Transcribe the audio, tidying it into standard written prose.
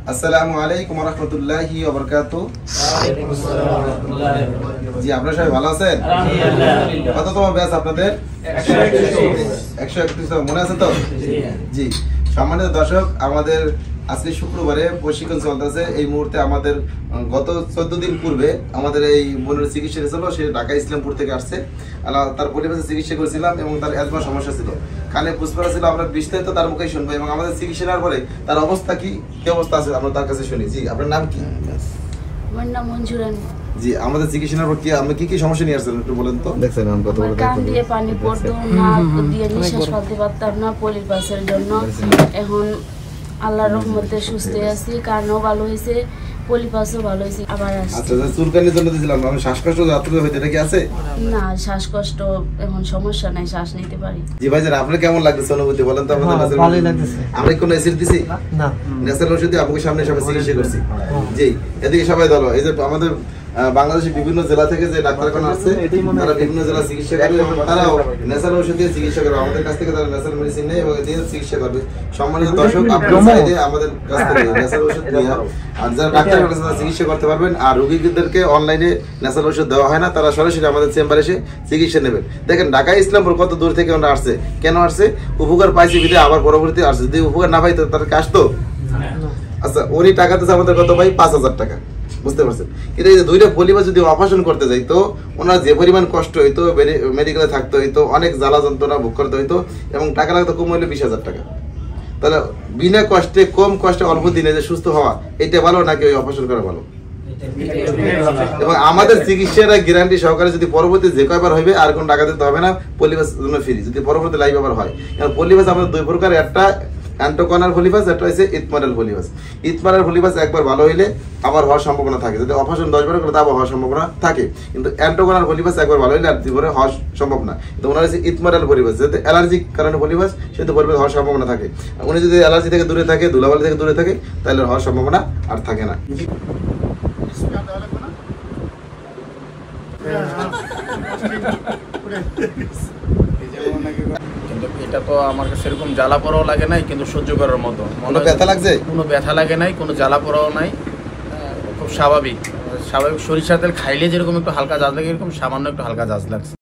আসসালামু আলাইকুম ওয়া রাহমাতুল্লাহি ওয়া বারাকাতুহু। জি, আপনারা সবাই ভালো আছেন? আলহামদুলিল্লাহ। কততম ব্যাচ আপনাদের? 131 মনে আছে তো? জি। সম্মানিত দর্শক, আমাদের আজকে শুক্রবারে প্রশিক্ষণ চলতেছে। এই মুহূর্তে আমাদের গত 14 দিন পূর্বে আমাদের এই বোনের চিকিৎসা ছিল। সে ঢাকা ইসলামপুর থেকে আসছে। তার পরিবারে চিকিৎসা করেছিলাম এবং তার অ্যাজমা সমস্যা ছিল, কানে পুষ্পারা ছিল। আমরা বিস্তারিত তার মুখেই শুনবো এবং আমাদের চিকিৎসা নেওয়ার পরে তার অবস্থা কি অবস্থা আছে আমরা তার কাছে শুনি। জি, আপনার নাম কি? আমার নাম মঞ্জুরানি। জি, আমাদের চিকিৎসা নেওয়ার পর কি সমস্যা নিয়ে আসছেন একটু বলেন তো। দেখছেন আমি কত বড় কান দিয়ে পানি পড়তো, নাক দিয়ে নিঃশ্বাস ফেলতে পারতাম না পলিপাসের জন্য। এখন আল্লাহর রহমতে সুস্থ আছি, কানও ভালো হয়েছে, পলিপাসও ভালো হয়েছে। আবার আসছে। আচ্ছা, চুলকানির জন্য দিয়েছিলাম, আমি শ্বাসকষ্ট যাত্রা হইতে এটা কি আছে? না, শ্বাসকষ্ট এখন সমস্যা নাই, শ্বাস নিতে পারি। জি ভাইজান, আপনার কেমন লাগতেছে অনুভূতি বলেন তো আমাদের? ভালোই লাগতেছে। আমরা কোনো অ্যাসিড দিছি না, ন্যাচারাল ওষুধ দিয়ে আপনাদের সামনে সবাই চিকিৎসা করছি। জি, এদিকে সবাই ধরো। এই যে আমাদের বাংলাদেশের বিভিন্ন জেলা থেকে যে ডাক্তারখানা আসছে, তারা বিভিন্ন জেলা চিকিৎসা করবে এবং তারাও ন্যাচারাল ওষুধ দিয়ে চিকিৎসা করবে। আমাদের কাছ থেকে তারা ন্যাচারাল মেডিসিন নেয় এবং দিয়ে চিকিৎসা করবে। সম্মানিত দর্শক, আপনারা চাইলে আমাদের কাছ থেকে ন্যাচারাল ওষুধ নিয়ে আর যারা ডাক্তারের কাছে তারা চিকিৎসা করতে পারবেন। আর রোগীদেরকে অনলাইনে ন্যাচারাল ওষুধ দেওয়া হয় না, তারা সরাসরি আমাদের চেম্বারে এসে চিকিৎসা নেবেন। দেখেন ঢাকা ইসলামপুর কত দূর থেকে ওরা আসছে, কেন আসছে? উপকার পাইছে বিধে আবার পরবর্তী আসছে। যদি উপকার না পাইতো তার কাজ তো। আচ্ছা, উনি টাকা দিচ্ছে আমাদের কত ভাই? 5,000 টাকা। বুঝতে পারছেন? কিন্তু এই যে দুইটা পলিবার যদি অপারেশন করতে যাই তো ওনার যে পরিমাণ কষ্ট হইতো, মেডিকেলে থাকতে হইতো, অনেক জ্বালা যন্ত্রণা ভোগ করতে হইতো এবং টাকা লাগতো কম হইলে 20,000 টাকা। তাহলে বিনা কষ্টে, কম কষ্টে, অল্প দিনে যে সুস্থ হওয়া, এটা ভালো নাকি ওই অপারেশন করা ভালো? এবং আমাদের চিকিৎসার গ্যারান্টি সহকারে যদি পরবর্তী যে কয়বার হইবে আর কোন টাকা দিতে হবে না, পলিবাস জন্য ফ্রি যদি পরবর্তী লাইভ আবার হয়। কারণ পলিবাস আমাদের দুই প্রকার, একটা অ্যান্টোকনার পলিবাস, একটা হচ্ছে ইতমারেল পলিবাস। ইতমারেল পলিবাস একবার ভালো হইলে আবার হওয়ার সম্ভাবনা থাকে, যদি অপারেশন 10 বার করে আবার হওয়ার সম্ভাবনা থাকে। কিন্তু অ্যান্টোকনার পলিবাস একবার ভালো হইলে আর দ্বিবারে হওয়া সম্ভব না। তো ওনার হচ্ছে ইতমারেল পলিবাস, যেহেতু অ্যালার্জিক কারণে পলিবাস, সেহেতু পলিবাস হওয়ার সম্ভাবনা থাকে। উনি যদি অ্যালার্জি থেকে দূরে থাকে, ধুলাবালি থেকে দূরে থাকে, তাহলে হওয়ার সম্ভাবনা আর থাকে না। কিন্তু এটা তো আমার কাছে এরকম জ্বালা পড়াও লাগে নাই, কিন্তু সহ্য করার মতো। কোনো ব্যথা লাগছে? কোনো ব্যথা লাগে নাই, কোনো জ্বালা পড়াও নাই, খুব স্বাভাবিক। সরিষার তেল খাইলে যেরকম একটু হালকা ঝাঁজ লাগে, এরকম সামান্য একটু হালকা ঝাঁজ লাগছে।